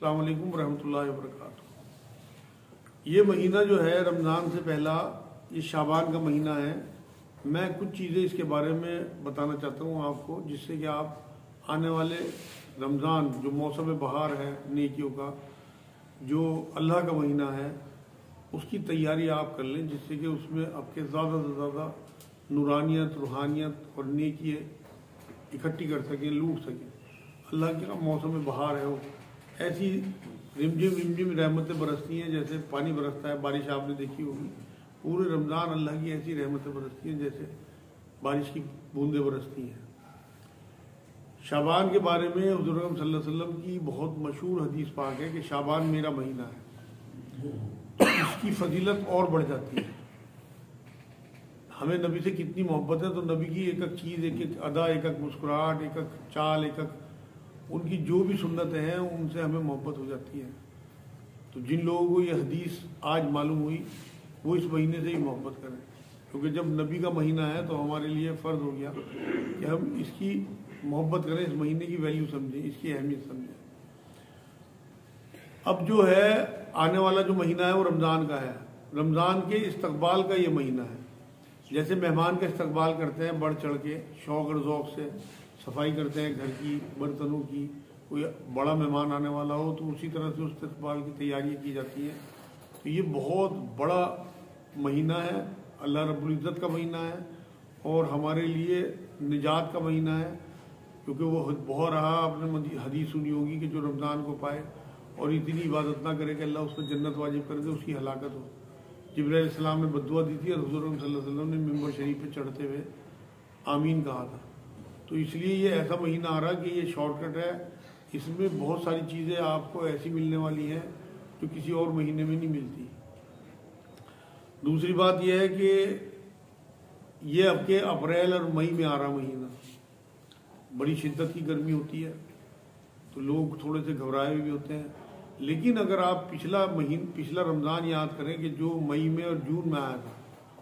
अस्सलाम वालेकुम रहमतुल्लाहि व बरकातुहू। ये महीना जो है रमज़ान से पहला, ये शाबान का महीना है। मैं कुछ चीज़ें इसके बारे में बताना चाहता हूँ आपको, जिससे कि आप आने वाले रमज़ान जो मौसम बहार है नेकियों का, जो अल्लाह का महीना है, उसकी तैयारी आप कर लें, जिससे कि उसमें आपके ज़्यादा से ज़्यादा नूरानियत, रूहानियत और नेकी इकट्ठी कर सकें, लूट सकें। अल्लाह का मौसम बहार है, वो ऐसी रिमझिम रहमतें बरसती हैं जैसे पानी बरसता है, बारिश आपने देखी होगी। पूरे रमज़ान अल्लाह की ऐसी रहमतें बरसती हैं जैसे बारिश की बूंदें बरसती हैं। शाबान के बारे में हुज़ूर अकरम सल्लल्लाहु अलैहि वसल्लम की बहुत मशहूर हदीस पाक है कि शाबान मेरा महीना है, तो इसकी फजीलत और बढ़ जाती है। हमें नबी से कितनी मोहब्बत है, तो नबी की एक एक चीज़, एक एक अदा, एक एक मुस्कुराहट, एक एक चाल, एक एक उनकी जो भी सुन्नतें हैं, उनसे हमें मोहब्बत हो जाती है। तो जिन लोगों को ये हदीस आज मालूम हुई, वो इस महीने से ही मोहब्बत करें, क्योंकि जब नबी का महीना है तो हमारे लिए फ़र्ज हो गया कि हम इसकी मोहब्बत करें, इस महीने की वैल्यू समझें, इसकी अहमियत समझें। अब जो है आने वाला जो महीना है वो रमज़ान का है। रमज़ान के इस्तकबाल का ये महीना है। जैसे मेहमान का इस्तकबाल करते हैं बढ़ चढ़ के, शौक़ और ज़ौक़ से सफाई करते हैं घर की, बर्तनों की, कोई बड़ा मेहमान आने वाला हो तो उसी तरह से उस इस्तकबाल की तैयारियाँ की जाती हैं। तो ये बहुत बड़ा महीना है, अल्लाह रब्बुल इज़्ज़त का महीना है और हमारे लिए निजात का महीना है, क्योंकि वो बहुत रहा, आपने हदीस सुनी होगी कि जो रमज़ान को पाए और इतनी इबादत ना करे कि अल्लाह उस पर जन्नत वाजिब कर दे, उसकी हलाकत हो। जिब्राइल अलैहिस्सलाम ने बद्दुआ दी थी और हुज़ूर सल्लल्लाहु अलैहि वसल्लम ने मिंबर शरीफ पे चढ़ते हुए आमीन कहा था। तो इसलिए ये ऐसा महीना आ रहा कि ये शॉर्टकट है, इसमें बहुत सारी चीज़ें आपको ऐसी मिलने वाली हैं जो किसी और महीने में नहीं मिलती। दूसरी बात यह है कि ये आपके अप्रैल और मई में आ रहा महीना, बड़ी शिद्दत की गर्मी होती है, तो लोग थोड़े से घबराए भी होते हैं। लेकिन अगर आप पिछला रमज़ान याद करें कि जो मई में और जून में आया था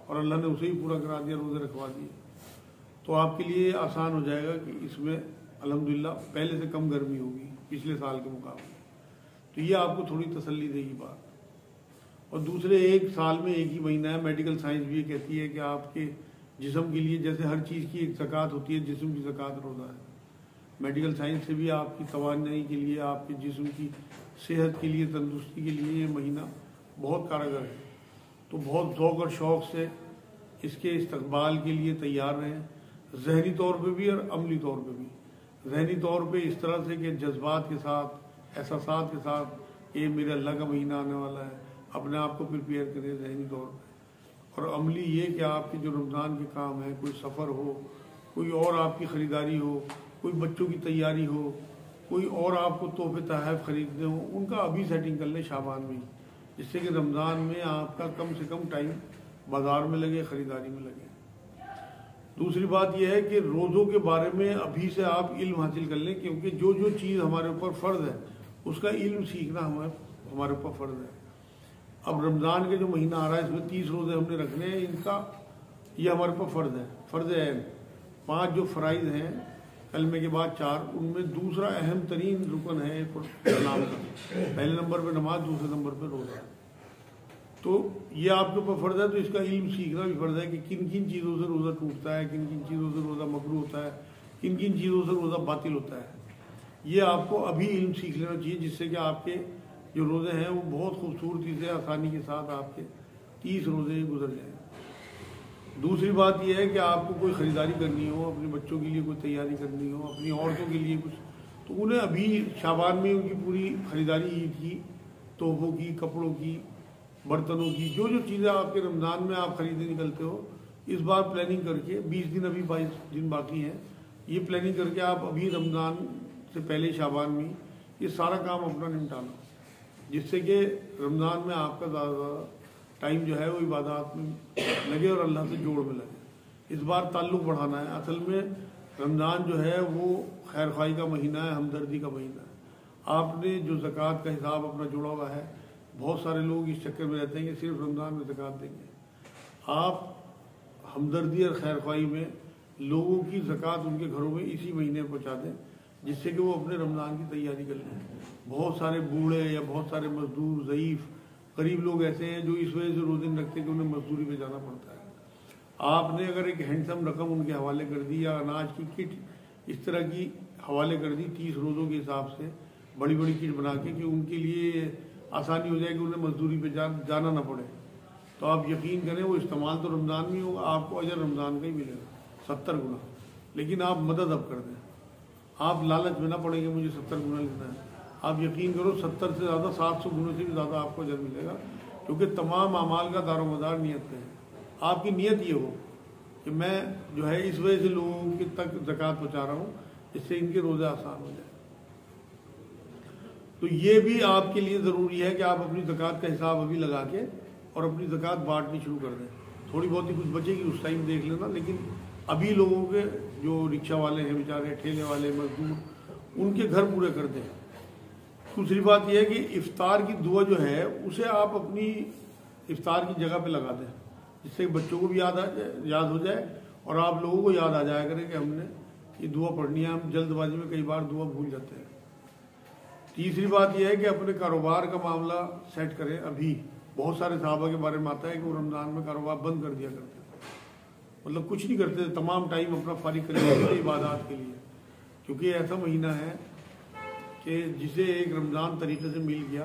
और अल्लाह ने उसे ही पूरा करा दिया, रोज़े रखवा दिए, तो आपके लिए आसान हो जाएगा कि इसमें अल्हम्दुलिल्लाह पहले से कम गर्मी होगी पिछले साल के मुकाबले। तो ये आपको थोड़ी तसल्ली देगी बात। और दूसरे, एक साल में एक ही महीना है। मेडिकल साइंस भी ये कहती है कि आपके जिस्म के लिए, जैसे हर चीज़ की एक ज़कात होती है, जिस्म की ज़कात रोज़ा है। मेडिकल साइंस से भी आपकी तवानाई के लिए, आपके जिस्म की सेहत के लिए, तंदुरुस्ती के लिए ये महीना बहुत कारगर है। तो बहुत ज़ौक़ और शौक़ से इसके इस्तकबाल के लिए तैयार रहें, ज़हनी तौर पे भी और अमली तौर पे भी। ज़हनी तौर पे इस तरह से कि जज्बात के साथ, एहसासात के साथ, ये मेरे अल्लाह का महीना आने वाला है, अपने आप को प्रिपेयर करें ज़हनी तौर पे। और अमली ये कि आपके जो रमज़ान के काम है, कोई सफ़र हो, कोई और आपकी ख़रीदारी हो, कोई बच्चों की तैयारी हो, कोई और आपको तोहफे तहफ़ ख़रीदने हो, उनका अभी सेटिंग कर लें शाबान में, जिससे कि रमज़ान में आपका कम से कम टाइम बाज़ार में लगे, ख़रीदारी में लगे। दूसरी बात यह है कि रोज़ों के बारे में अभी से आप इल्म हासिल कर लें, क्योंकि जो जो चीज़ हमारे ऊपर फ़र्ज़ है उसका इल्म सीखना हमारे ऊपर फ़र्ज़ है। अब रमज़ान के जो महीना आ रहा है, इसमें 30 रोज़े हमने रखने हैं, इनका ये हमारे ऊपर फ़र्ज़ है। 5 जो फ़राइज़ हैं, कलमे के बाद 4, उनमें दूसरा अहम तरीन रुकन है इस्लाम का। पहले नंबर पर नमाज, दूसरे नंबर पर रोज़ा। तो ये आपके ऊपर फ़र्ज़ है, तो इसका इल्म सीखना भी फ़र्ज़ है कि किन किन चीज़ों से रोज़ा टूटता है, किन किन चीज़ों से रोज़ा मकरूह होता है, किन किन चीज़ों से रोज़ा बातिल होता है। ये आपको अभी इल्म सीख लेना चाहिए, जिससे कि आपके जो रोज़े हैं वो बहुत खूबसूरती से, आसानी के साथ आपके 30 रोज़े गुजर जाएँ। दूसरी बात यह है कि आपको कोई ख़रीदारी करनी हो, अपने बच्चों के लिए कोई तैयारी करनी हो, अपनी औरतों के लिए कुछ, तो उन्हें अभी शाबान में उनकी पूरी ख़रीदारी ईद की, तोहफ़ों की, कपड़ों की, बर्तनों की, जो जो चीज़ें आपके रमज़ान में आप ख़रीदने निकलते हो, इस बार प्लानिंग करके 20 दिन, अभी 22 दिन बाकी हैं, ये प्लानिंग करके आप अभी रमज़ान से पहले शाबान में ये सारा काम अपना निपटा लो, जिससे कि रमज़ान में आपका ज़्यादा टाइम जो है वो इबादत में लगे और अल्लाह से जोड़ में लगे। इस बार ताल्लुक़ बढ़ाना है। असल में रमज़ान जो है वो खैर ख़्वाही का महीना है, हमदर्दी का महीना है। आपने जो ज़कात का हिसाब अपना जोड़ा हुआ है, बहुत सारे लोग इस चक्कर में रहते हैं कि सिर्फ रमज़ान में ज़कात देंगे। आप हमदर्दी और खैर ख़्वाही में लोगों की ज़कात उनके घरों में इसी महीने पहुँचा दें, जिससे कि वो अपने रमज़ान की तैयारी कर लें। बहुत सारे बूढ़े या बहुत सारे मजदूर, ज़ईफ़, गरीब लोग ऐसे हैं जो इस वजह से रोज़े नहीं रखते कि उन्हें मजदूरी पे जाना पड़ता है। आपने अगर एक हैंडसम रकम उनके हवाले कर दी या अनाज की किट इस तरह की हवाले कर दी 30 रोज़ों के हिसाब से, बड़ी बड़ी किट बना के, कि उनके लिए आसानी हो जाए कि उन्हें मजदूरी पे जाना ना पड़े, तो आप यकीन करें वो इस्तेमाल तो रमज़ान में होगा, आपको अजर रमज़ान का ही मिलेगा 70 गुना। लेकिन आप मदद अब कर दें, आप लालच में ना पड़ेंगे मुझे 70 गुना लेना है, आप यकीन करो 70 से ज़्यादा 700 गुणों से भी ज़्यादा आपको अजर मिलेगा, क्योंकि तमाम अमाल का दारोमदार नियत पे है। आपकी नियत ये हो कि मैं जो है इस वजह से लोगों के तक ज़कात पहुँचा रहा हूँ, इससे इनके रोज़े आसान हो जाए। तो ये भी आपके लिए ज़रूरी है कि आप अपनी ज़कात का हिसाब अभी लगा के और अपनी ज़कात बांटनी शुरू कर दें। थोड़ी बहुत ही कुछ बचेगी उस टाइम देख लेना, लेकिन अभी लोगों के जो रिक्शा वाले हैं बेचारे, ठेले वाले, मजदूर, उनके घर पूरे कर दें। दूसरी बात यह है कि इफ्तार की दुआ जो है उसे आप अपनी इफ्तार की जगह पे लगा दें, जिससे बच्चों को भी याद हो जाए और आप लोगों को याद आ जाया करें कि हमने ये दुआ पढ़नी है। हम जल्दबाजी में कई बार दुआ भूल जाते हैं। तीसरी बात यह है कि अपने कारोबार का मामला सेट करें। अभी बहुत सारे सहाबा के बारे में आता है कि वो रमज़ान में कारोबार बंद कर दिया करते थे, मतलब कुछ नहीं करते थे, तमाम टाइम अपना फारिग कर लेते थे इबादत के लिए, क्योंकि ऐसा महीना है कि जिसे एक रमज़ान तरीके से मिल गया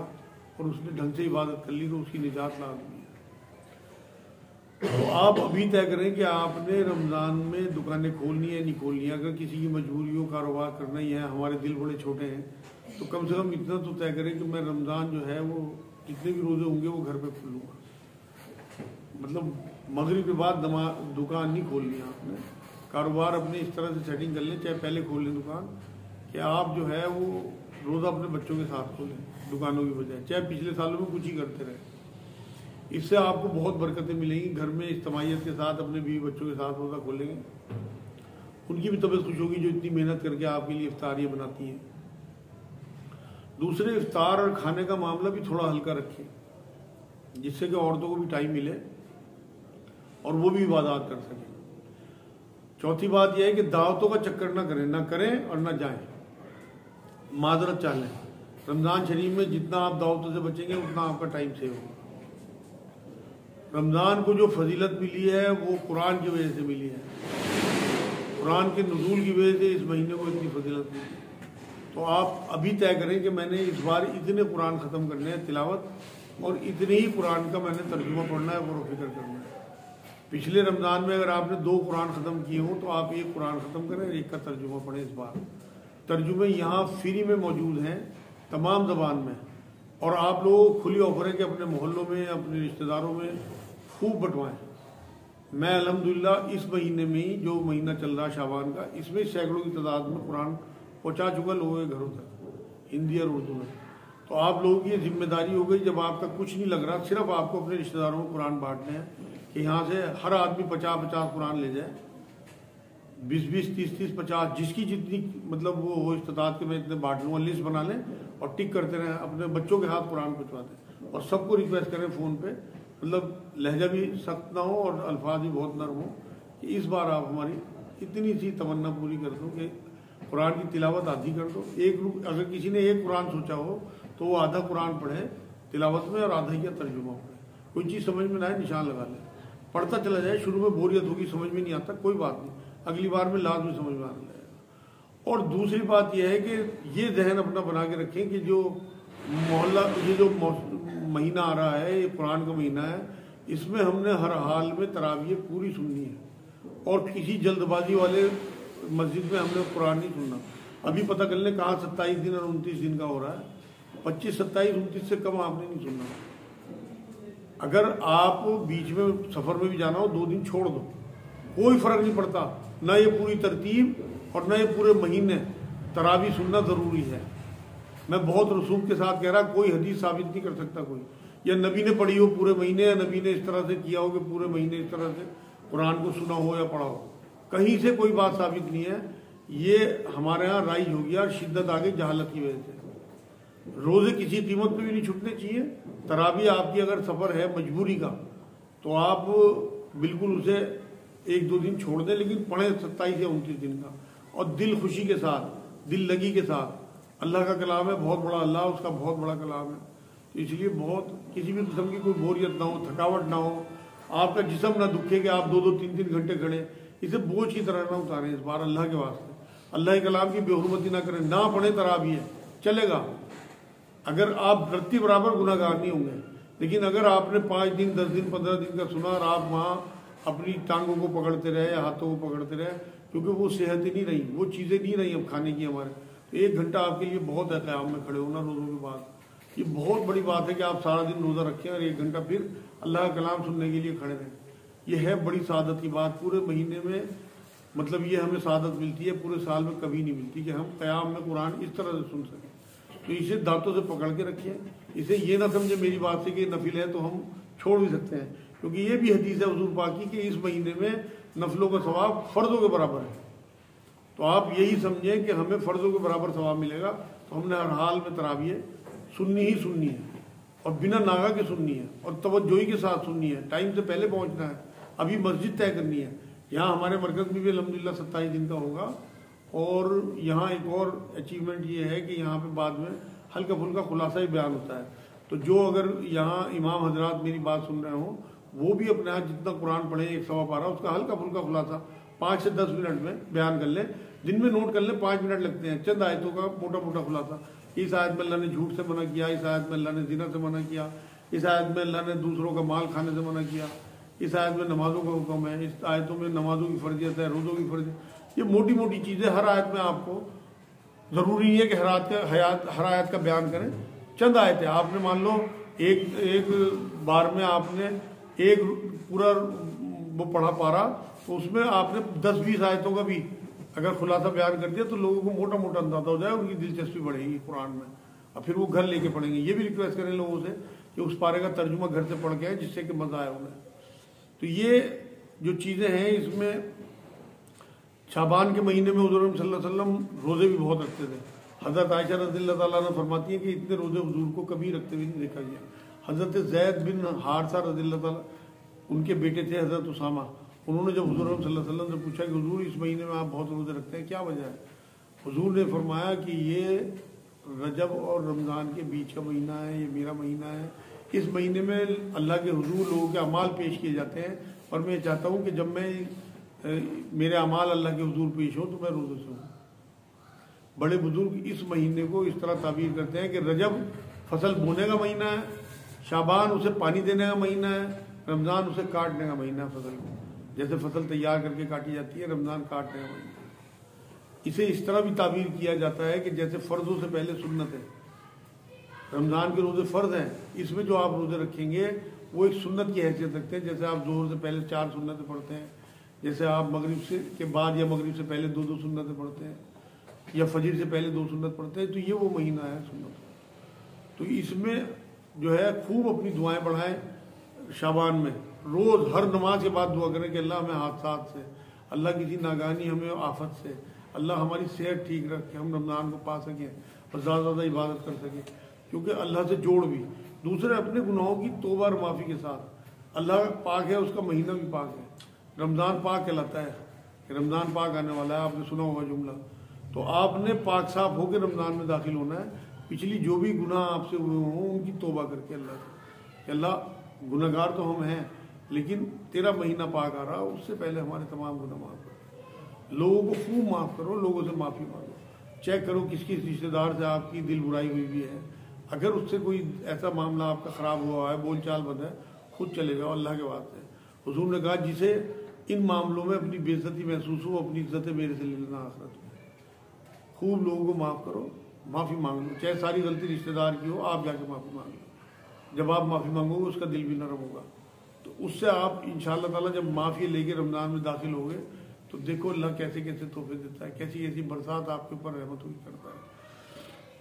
और उसने ढंग से इबादत कर ली तो उसकी निजात लाजमी है। तो आप अभी तय करें कि आपने रमज़ान में दुकानें खोलनी है नहीं खोलनी है। अगर किसी की मजबूरी हो, कारोबार करना ही है, हमारे दिल बड़े छोटे हैं, तो कम से कम इतना तो तय करें कि मैं रमज़ान जो है वो जितने भी रोज़े होंगे वो घर पे खोलूँगा, मतलब मगरिब के बाद दुकान नहीं खोलनी है आपने। कारोबार अपने इस तरह से सेटिंग कर लें, चाहे पहले खोल लें दुकान, कि आप जो है वो रोज़ा अपने बच्चों के साथ खोलें दुकानों की बजाय, चाहे पिछले सालों में कुछ ही करते रहे। इससे आपको बहुत बरकतें मिलेंगी। घर में इज्तमाइयत के साथ अपने बीवी बच्चों के साथ रोज़ा खोलेंगे, उनकी भी तबीयत खुश होगी जो इतनी मेहनत करके आपके लिए इफ्तारियाँ बनाती हैं। दूसरे, इफ्तार और खाने का मामला भी थोड़ा हल्का रखें, जिससे कि औरतों को भी टाइम मिले और वो भी इबादत कर सकें। चौथी बात यह है कि दावतों का चक्कर ना करें और ना जाएं, माजरत चाह लें। रमज़ान शरीफ में जितना आप दावतों से बचेंगे उतना आपका टाइम सेव होगा। रमज़ान को जो फजीलत मिली है वो कुरान की वजह से मिली है, कुरान के नुज़ूल की वजह से इस महीने को इतनी फजीलत मिली। तो आप अभी तय करें कि मैंने इस बार इतने कुरान ख़त्म करने हैं तिलावत, और इतने ही कुरान का मैंने तर्जुमा पढ़ना है, गौर फिक्र करना है। पिछले रमज़ान में अगर आपने 2 कुरान ख़त्म किए हों तो आप 1 कुरान ख़त्म करें, 1 का तर्जुमा पढ़ें। इस बार तर्जुमे यहाँ फ्री में मौजूद हैं तमाम ज़बान में, और आप लोगों को खुली ऑफर है कि अपने मोहल्लों में, अपने रिश्तेदारों में खूब बंटवाएं। मैं अल्हम्दुलिल्लाह इस महीने में ही, जो महीना चल रहा शाबान का, इसमें सैकड़ों की तादाद में कुरान पहुँचा चुका लोगों के घरों तक, हिंदी और उर्दू में। तो आप लोगों की ये जिम्मेदारी हो गई, जब आपका कुछ नहीं लग रहा, सिर्फ आपको अपने रिश्तेदारों को कुरान बांटने हैं, कि यहाँ से हर आदमी 50-50 कुरान ले जाए, 20-20, 30-30, 50, जिसकी जितनी मतलब वो हो इस्तात के मैं इतने बांट लूँगा, लिस्ट बना लें और टिक करते रहें। अपने बच्चों के हाथ कुरान पहुँचवा दें और सबको रिक्वेस्ट करें फ़ोन पे, मतलब लहजा भी सख्त ना हो और अल्फाज भी बहुत नरम हो, कि इस बार आप हमारी इतनी सी तमन्ना पूरी कर दो कि कुरान की तिलावत आधी कर दो। अगर किसी ने 1 कुरान सोचा हो तो वो आधा कुरान पढ़े तिलावत में और आधा या तर्जुमा पढ़े। कोई चीज़ समझ में ना आए निशान लगा लें, पढ़ता चला जाए। शुरू में बोरियत होगी, समझ में नहीं आता, कोई बात नहीं, अगली बार में लाजमी समझ में आने लगेगा। और दूसरी बात यह है कि ये जहन अपना बना के रखें कि जो मोहल्ला, ये जो महीना आ रहा है, ये कुरान का महीना है, इसमें हमने हर हाल में तरावीह पूरी सुननी है, और किसी जल्दबाजी वाले मस्जिद में हमने कुरान नहीं सुनना। अभी पता कर लें कहाँ 27 दिन और 29 दिन का हो रहा है, 25, 27, 29 से कम आपने नहीं सुनना। अगर आप बीच में सफ़र में भी जाना हो 2 दिन छोड़ दो, कोई फ़र्क नहीं पड़ता। ना ये पूरी तरतीब और ना ये पूरे महीने तरावी सुनना ज़रूरी है। मैं बहुत रसूख के साथ कह रहा, कोई हदीस साबित नहीं कर सकता कोई, या नबी ने पढ़ी हो पूरे महीने, या नबी ने इस तरह से किया हो कि पूरे महीने इस तरह से कुरान को सुना हो या पढ़ा हो, कहीं से कोई बात साबित नहीं है। ये हमारे यहाँ राइज हो गया और शिद्दत आ गई जहालत की वजह से। रोज़े किसी कीमत पे भी नहीं छूटने चाहिए। तरावी आपकी अगर सफ़र है मजबूरी का तो आप बिल्कुल उसे 1-2 दिन छोड़ दें, लेकिन पढ़ें 27 या 29 दिन का, और दिल खुशी के साथ दिल लगी के साथ। अल्लाह का कलाम है, बहुत बड़ा अल्लाह, उसका बहुत बड़ा कलाम है। तो इसलिए बहुत किसी भी किस्म की कोई बोरियत ना हो, थकावट ना हो, आपका जिस्म ना दुखे कि आप 2-2, 3-3 घंटे खड़े, इसे बोझ की तरह ना उतारें इस बार अल्लाह के वास्ते। अल्लाह के कलाम की बेहुरमती ना करें, ना पढ़े तरावी है चलेगा, अगर आप रत्ती बराबर गुनाहगार नहीं होंगे। लेकिन अगर आपने 5 दिन 10 दिन 15 दिन का सुना और आप वहाँ अपनी टांगों को पकड़ते रहे या हाथों को पकड़ते रहे, क्योंकि वो सेहत ही नहीं रही, वो चीज़ें नहीं रही अब खाने की हमारे, तो 1 घंटा आपके लिए बहुत है क़याम में खड़े होना रोज़ों के बाद। ये बहुत बड़ी बात है कि आप सारा दिन रोज़ा रखें और 1 घंटा फिर अल्लाह का कलाम सुनने के लिए खड़े रहें। ये है बड़ी सादत की बात। पूरे महीने में मतलब ये हमें सादत मिलती है, पूरे साल में कभी नहीं मिलती कि हम क़याम में कुरान इस तरह से सुन सकें। तो इसे दांतों से पकड़ के रखिए। इसे ये ना समझे मेरी बात से कि नफिल है तो हम छोड़ भी सकते हैं, क्योंकि ये भी हदीस है हुजूर पाक की कि इस महीने में नफलों का सवाब फ़र्ज़ों के बराबर है। तो आप यही समझें कि हमें फ़र्ज़ों के बराबर सवाब मिलेगा, तो हमने हर हाल में तरावीह सुननी ही सुननी है, और बिना नागा के सुननी है, और तवज्जोही के साथ सुननी है। टाइम से पहले पहुँचना है, अभी मस्जिद तय करनी है। यहाँ हमारे मरकज़ में भी अल्हम्दुलिल्लाह 27 दिन का होगा। और यहाँ एक और अचीवमेंट ये है कि यहाँ पे बाद में हल्का फुल्का खुलासा ही बयान होता है। तो जो अगर यहाँ इमाम हजरात मेरी बात सुन रहे हों, वो भी अपने यहाँ जितना कुरान पढ़े 1 सवा पारा, उसका हल्का फुल्का खुलासा 5 से 10 मिनट में बयान कर लें। दिन में नोट कर लें, 5 मिनट लगते हैं, चंद आयतों का मोटा मोटा खुलासा। इस आयत में अल्लाह ने झूठ से मना किया, इस आयत में अल्लाह ने ज़िना से मना किया, इस आयत में अल्लाह ने दूसरों का माल खाने से मना किया, इस आयत में नमाजों का हुक्म है, इस आयतों में नमाजों की फर्जियत है, रोज़ों की फर्जियत। ये मोटी मोटी चीज़ें हर आयत में आपको ज़रूरी नहीं है कि हर आयत का बयान करें। चंद आयतें आपने मान लो एक बार में आपने एक पूरा वो पढ़ा पारा, तो उसमें आपने 10-20 आयतों का भी अगर खुलासा बयान कर दिया तो लोगों को मोटा मोटा अंदाजा हो जाए, उनकी दिलचस्पी बढ़ेगी कुरान में, और फिर वो घर लेके पढ़ेंगे। ये भी रिक्वेस्ट करें लोगों से कि उस पारे का तर्जुमा घर से पढ़ के आए, जिससे कि मज़ा आए उन्हें। तो ये जो चीज़ें हैं, इसमें शाबान के महीने में हुज़ूर सल्लल्लाहु अलैहि वसल्लम रोज़े भी बहुत रखते थे। हज़रत आयशा रज़ियल्लाहु ताला अन्हा फरमाती है कि इतने रोज़े हुज़ूर को कभी रखते हुए नहीं देखा गया। हज़रत ज़ैद बिन हारिसा रज़ियल्लाहु ताला, उनके बेटे थे हज़रत उसामा, उन्होंने जब हुज़ूर सल्लल्लाहु अलैहि वसल्लम से पूछा कि हुज़ूर इस महीने में आप बहुत रोज़े रखते हैं, क्या वजह है? हुज़ूर ने फरमाया कि ये रजब और रमज़ान के बीच का महीना है, ये मेरा महीना है। इस महीने में अल्लाह के हुज़ूर लोगों के अमाल पेश किए जाते हैं, और मैं चाहता हूँ कि जब मैं मेरे अमाल अल्लाह के हुज़ूर पेश हो तो मैं रोज़े से हूँ। बड़े बुजुर्ग इस महीने को इस तरह ताबीर करते हैं कि रजब फसल बोने का महीना है, शाबान उसे पानी देने का महीना है, रमज़ान उसे काटने का महीना है। फसल को जैसे फसल तैयार करके काटी जाती है, रमज़ान काटने का महीना है। इसे इस तरह भी ताबीर किया जाता है कि जैसे फ़र्ज़ों से पहले सुन्नत है। रमज़ान के रोज़े फ़र्ज़ हैं, इसमें जो आप रोज़े रखेंगे वो एक सुन्नत की हैसियत रखते हैं। जैसे आप ज़ोहर से पहले 4 सुन्नतें पढ़ते हैं, जैसे आप मगरिब से के बाद या मगरिब से पहले 2-2 सुन्नतें पढ़ते हैं, या फजर से पहले 2 सुन्नत पढ़ते हैं, तो ये वो महीना है सुन्नत। तो इसमें जो है खूब अपनी दुआएं बढ़ाएं। शाबान में रोज़ हर नमाज के बाद दुआ करें कि अल्लाह हमें हादसात से, अल्लाह किसी नागानी हमें आफत से, अल्लाह हमारी सेहत ठीक रखे, हम रमज़ान को पा सकें और ज़्यादा ज़्यादा इबादत कर सकें, क्योंकि अल्लाह से जोड़ भी। दूसरे अपने गुनाहों की तौबा और माफ़ी के साथ। अल्लाह पाक है, उसका महीना भी पाक है। रमज़ान पाक कहलाता है कि रमज़ान पाक आने वाला है, आपने सुना होगा जुमला। तो आपने पाक साफ होकर रमज़ान में दाखिल होना है। पिछली जो भी गुनाह आपसे हुए हों उनकी तौबा करके अल्लाह से कि अल्लाह गुनहगार तो हम हैं, लेकिन तेरा महीना पाक आ रहा, उससे पहले हमारे तमाम गुनाह माफ़ करो। लोगों को खूब माफ़ करो, लोगों से माफ़ी मांगो। चेक करो किस किस रिश्तेदार से आपकी दिल बुराई हुई भी है। अगर उससे कोई ऐसा मामला आपका ख़राब हुआ है, बोल चाल बंद है, खुद चले जाओ अल्लाह के वास्ते। हुज़ूर ने कहा जिसे इन मामलों में अपनी बेइज्जती महसूस हो, अपनी इज्जतें मेरे से ले लेना आखिरत में। खूब लोगों को माफ़ करो, माफ़ी मांग लो, चाहे सारी गलती रिश्तेदार की हो, आप जाके माफ़ी मांग लो। जब आप माफ़ी मांगोगे उसका दिल भी नरम होगा, तो उससे आप इंशाअल्लाह ताला जब माफ़ी लेके रमज़ान में दाखिल होगे तो देखो अल्लाह कैसे कैसे तोहफे देता है, कैसी कैसी बरसात आपके ऊपर रहमत हुई करता है।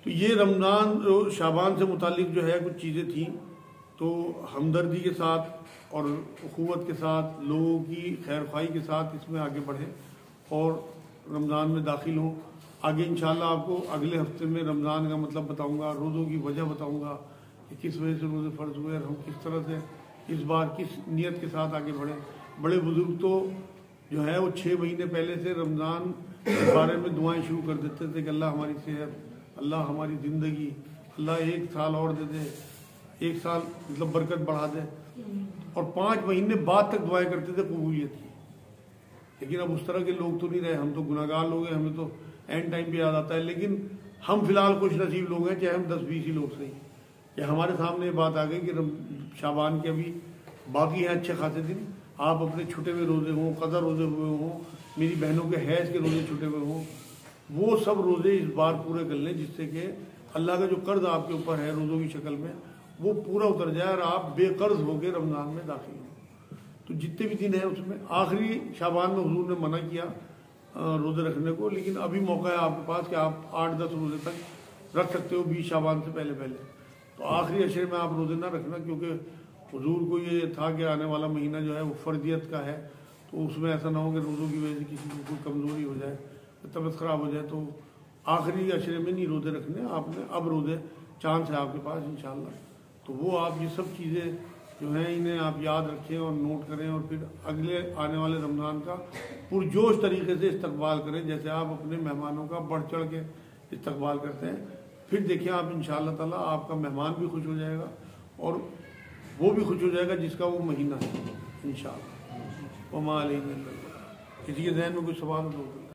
तो ये रमज़ान शाबान से मुतालिक जो है कुछ चीज़ें थी। तो हमदर्दी के साथ और उखुवत के साथ, लोगों की खैर ख्वाही के साथ इसमें आगे बढ़ें और रमज़ान में दाखिल हों। आगे इंशाअल्लाह आपको अगले हफ्ते में रमज़ान का मतलब बताऊंगा, रोज़ों की वजह बताऊंगा कि किस वजह से रोज़े फ़र्ज़ हुए और हम किस तरह से इस बार किस नियत के साथ आगे बढ़ें। बड़े बुज़ुर्ग तो जो है वो 6 महीने पहले से रमज़ान इस बारे में दुआएं शुरू कर देते थे कि अल्लाह हमारी सेहत, अल्लाह हमारी ज़िंदगी, अल्लाह 1 साल और दे दे, 1 साल मतलब बरकत बढ़ा दे। और 5 महीने बाद तक दुआएं करते थे कबूलियत की। लेकिन अब उस तरह के लोग तो नहीं रहे, हम तो गुनाहगार लोग हैं, हमें तो एंड टाइम पे याद आता है। लेकिन हम फिलहाल खुश नसीब लोग हैं, चाहे हम 10-20 ही लोग सही। कि हमारे सामने ये बात आ गई कि शाबान के अभी बाकी हैं अच्छे खासे दिन, आप अपने छुटे हुए रोज़े हों, क़ज़ा रोज़े हुए हों, मेरी बहनों के हैज़ के रोज़े छुटे हुए हों, वो सब रोज़े इस बार पूरे कर लें, जिससे कि अल्लाह का जो कर्ज़ आपके ऊपर है रोज़ों की शक्ल में वो पूरा उतर जाए और आप बेकर्ज़ होकर रमज़ान में दाखिल हों। तो जितने भी दिन हैं उसमें आखिरी शाबान में हुजूर ने मना किया रोज़े रखने को, लेकिन अभी मौका है आपके पास कि आप 8-10 रोज़े तक रख सकते हो 20 शाबान से पहले पहले। तो आखिरी अशरे में आप रोज़े ना रखना, क्योंकि हुजूर को ये था कि आने वाला महीना जो है वो फ़र्जियत का है, तो उसमें ऐसा ना हो कि रोज़ों की वजह से किसी को कोई कमज़ोरी हो जाए, तबीयत ख़राब हो जाए। तो आखिरी अशरे में नहीं रोज़े रखने आपने, अब रोज़े चांस है आपके पास इंशाअल्लाह। तो वो आप ये सब चीज़ें जो हैं इन्हें आप याद रखें और नोट करें, और फिर अगले आने वाले रमज़ान का पुरजोश तरीके से इस्तकबाल करें, जैसे आप अपने मेहमानों का बढ़ चढ़ के इस्तकबाल करते हैं। फिर देखिए आप इंशाअल्लाह ताला आपका मेहमान भी खुश हो जाएगा और वो भी खुश हो जाएगा जिसका वो महीना है इंशाअल्लाह। वमा अलैना इल्ला। किसी के ज़हन में कोई सवाल हो तो